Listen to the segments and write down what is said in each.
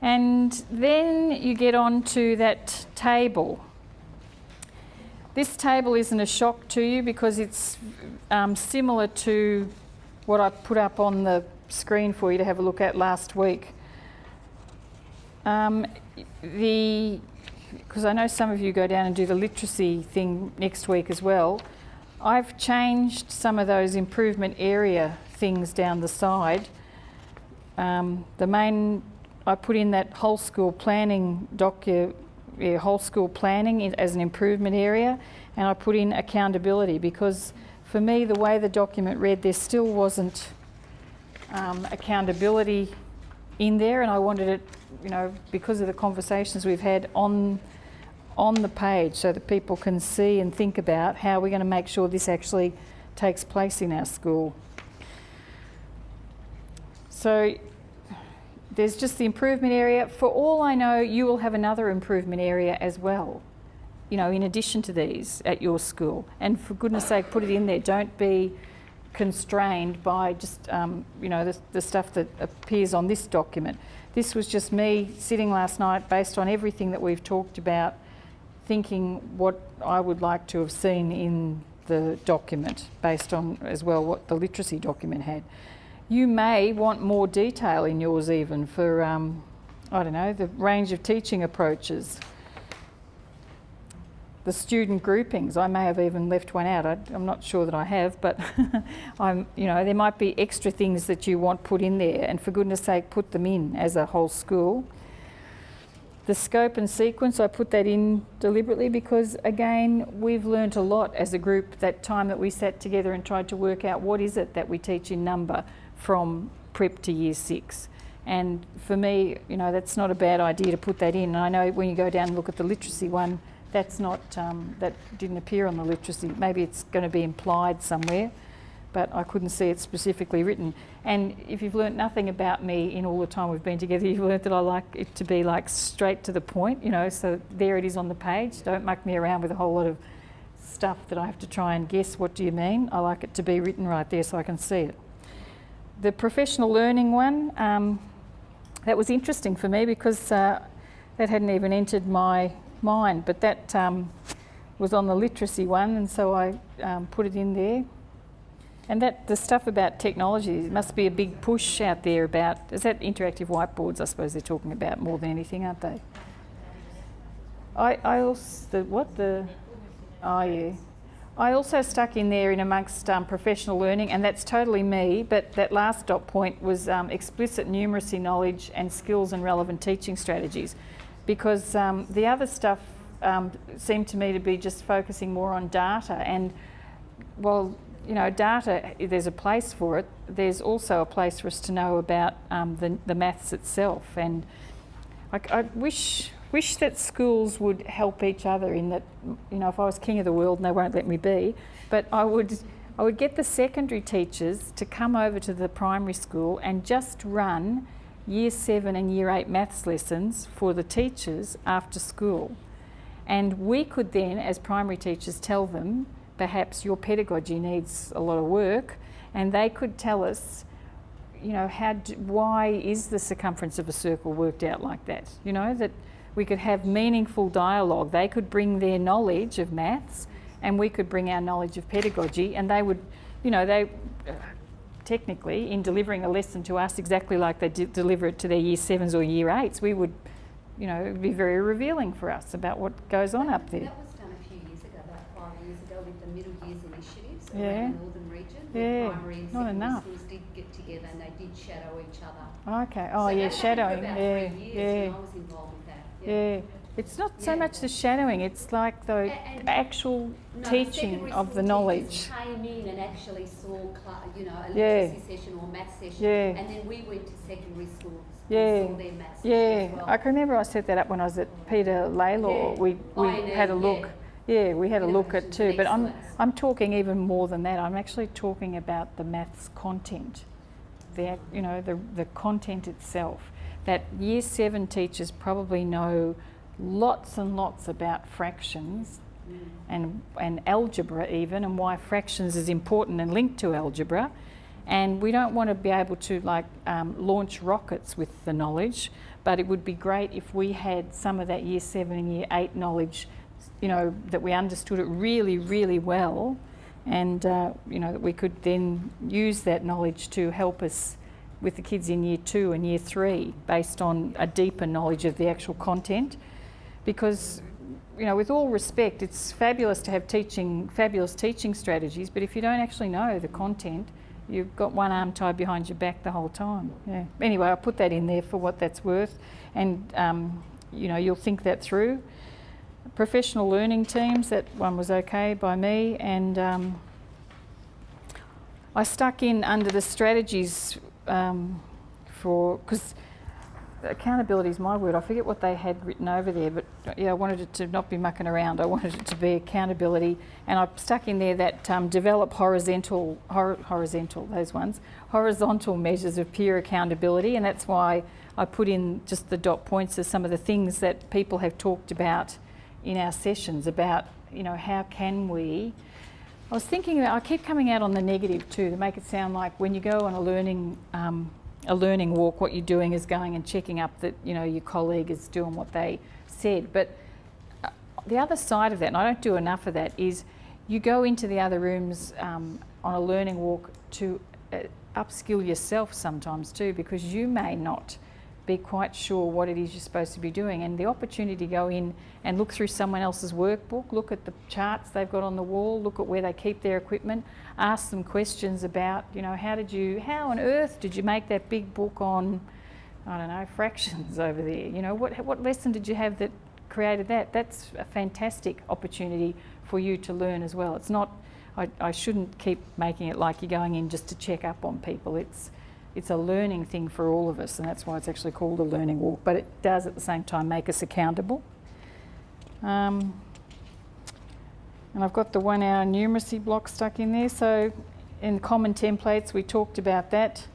And then you get on to that table. This table isn't a shock to you because it's similar to what I put up on the screen for you to have a look at last week. Because I know some of you go down and do the literacy thing next week as well. I've changed some of those improvement area things down the side. I put in that whole school planning whole school planning as an improvement area, and I put in accountability because for me the way the document read there still wasn't accountability in there, and I wanted it, because of the conversations we've had on the page so that people can see and think about how we're going to make sure this actually takes place in our school. So there's just the improvement area. For all I know, you will have another improvement area as well, in addition to these at your school. And for goodness sake, put it in there. Don't be constrained by just, the stuff that appears on this document. This was just me sitting last night based on everything that we've talked about, thinking what I would like to have seen in the document based on as well what the literacy document had. You may want more detail in yours even for, the range of teaching approaches. The student groupings, I may have even left one out. I'm not sure that I have, but there might be extra things that you want put in there, and for goodness sake, put them in as a whole school. The scope and sequence, I put that in deliberately because, again, we've learnt a lot as a group that time that we sat together and tried to work out what is it that we teach in number from prep to year 6. And for me, that's not a bad idea to put that in. And I know when you go down and look at the literacy one, that's not, that didn't appear on the literacy. Maybe it's going to be implied somewhere, but I couldn't see it specifically written. And if you've learnt nothing about me in all the time we've been together, you've learnt that I like it to be straight to the point, so there it is on the page. Don't muck me around with a whole lot of stuff that I have to try and guess what do you mean. I like it to be written right there so I can see it. The professional learning one, that was interesting for me because that hadn't even entered my mind, but that was on the literacy one, and so I put it in there. And the stuff about technology, it must be a big push out there about, is that interactive whiteboards I suppose they're talking about more than anything, aren't they? I also stuck in there in amongst professional learning, and that's totally me, but that last dot point was explicit numeracy knowledge and skills and relevant teaching strategies, because the other stuff seemed to me to be just focusing more on data, and data, there's a place for it. There's also a place for us to know about the maths itself, and I wish that schools would help each other in that, if I was king of the world, and they won't let me be, but I would get the secondary teachers to come over to the primary school and just run year 7 and year 8 maths lessons for the teachers after school. And we could then, as primary teachers, tell them, perhaps your pedagogy needs a lot of work, and they could tell us, why is the circumference of a circle worked out like that? That we could have meaningful dialogue. They could bring their knowledge of maths and we could bring our knowledge of pedagogy, and they would, they technically, in delivering a lesson to us exactly like they deliver it to their year 7s or year 8s, we would, it would be very revealing for us about what goes on up there. That was done a few years ago, about 5 years ago, with the middle years initiatives around the northern region. Where primary and secondary schools did get together and they did shadow each other. Okay. Oh, so yeah, shadowing. For about 3 years, and I was involved with that. Yeah. It's not so much the shadowing, it's like the actual teaching of the knowledge. Came in and actually saw, a literacy session or maths session, and then we went to secondary schools and saw their maths session as well. I can remember I set that up when I was at Peter Laylaw. We had a look. Yeah, we had a look at too. But I'm talking even more than that. I'm actually talking about the maths content, the content itself. That year 7 teachers probably know lots and lots about fractions and algebra even, and why fractions is important and linked to algebra, And we don't want to be able to launch rockets with the knowledge, but it would be great if we had some of that Year 7 and Year 8 knowledge, that we understood it really, really well, and that we could then use that knowledge to help us with the kids in Year 2 and Year 3 based on a deeper knowledge of the actual content. Because, with all respect, it's fabulous to have fabulous teaching strategies, but if you don't actually know the content, you've got one arm tied behind your back the whole time. Yeah. Anyway, I'll put that in there for what that's worth, and you'll think that through. Professional learning teams, that one was okay by me, and I stuck in under the strategies because accountability is my word. I forget what they had written over there, but I wanted it to not be mucking around. I wanted it to be accountability, and I stuck in there that develop horizontal measures of peer accountability, and that's why I put in just the dot points of some of the things that people have talked about in our sessions about, how can we. I was thinking I keep coming out on the negative too, to make it sound like when you go on a learning walk, what you're doing is going and checking up that your colleague is doing what they said. But the other side of that, and I don't do enough of that, is you go into the other rooms on a learning walk to upskill yourself sometimes too, because you may not be quite sure what it is you're supposed to be doing, and the opportunity to go in and look through someone else's workbook, look at the charts they've got on the wall, look at where they keep their equipment, ask them questions about, how on earth did you make that big book on, fractions over there? What lesson did you have that created that? That's a fantastic opportunity for you to learn as well. It's not, I shouldn't keep making it like you're going in just to check up on people. It's a learning thing for all of us, and that's why it's actually called a learning walk, but it does at the same time make us accountable. And I've got the 1 hour numeracy block stuck in there. So in common templates, we talked about that.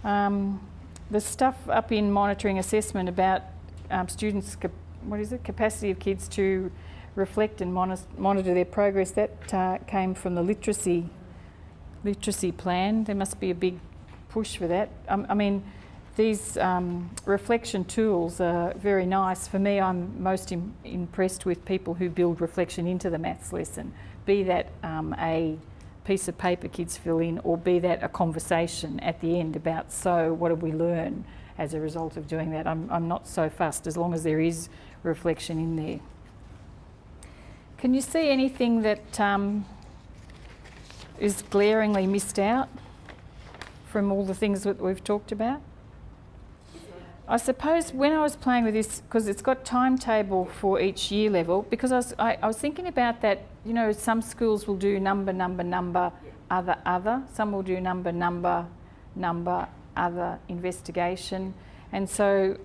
The stuff up in monitoring assessment about students' capacity of kids to reflect and monitor their progress, that came from the literacy plan. There must be a big push for that. These reflection tools are very nice. For me, I'm most impressed with people who build reflection into the maths lesson, be that a piece of paper kids fill in, or be that a conversation at the end about, so what did we learn as a result of doing that? I'm not so fussed as long as there is reflection in there. Can you see anything that is glaringly missed out from all the things that we've talked about? I suppose when I was playing with this, because it's got timetable for each year level, because I was thinking about that, some schools will do number, other. Some will do number, other, investigation. And so,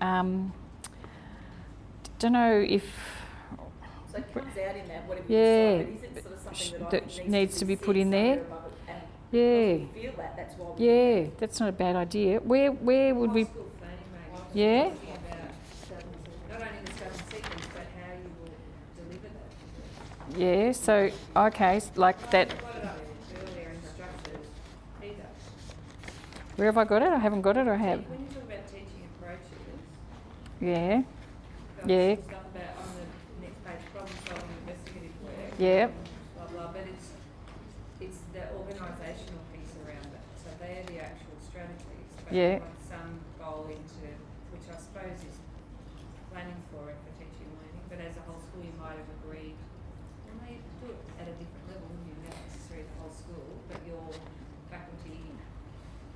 don't know if... So it comes out in that, whatever you decide, but is it sort of something that needs to be put in there? Yeah. Feel that's why yeah, that's not a bad idea. Where would we... Yeah? Not only the stuff and sequence, but how you will deliver that. Yeah, so, okay, like that. Earlier instructors, either. Where have I got it? I haven't got it, or I have? When you talk about teaching approaches, Yeah. got Yeah. some stuff about on the next page, problem solving, investigative work, Yeah. blah blah, but it's the organisational piece around it. So they're the actual strategies. But Yeah. you want some goal into, which I suppose is planning for it for teaching and learning, but as a whole school you might have agreed, well, they do it at a different level, you not necessarily the whole school, but your faculty,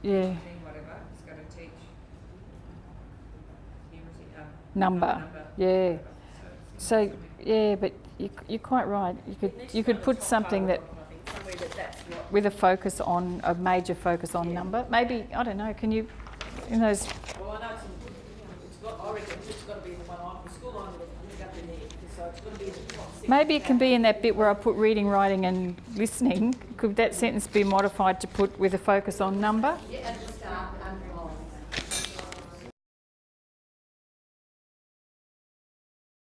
Yeah. team, whatever, has got to teach numeracy, Number. Yeah. So, yeah, but you're quite right. You could put something that with a focus on, a major focus on number. Maybe, I don't know, can you, in those... Well, I know I reckon it's got to be in the one on the school line that up in there, so it's got to be in the top 6. Maybe it can be in that bit where I put reading, writing and listening. Could that sentence be modified to put with a focus on number? Yeah, and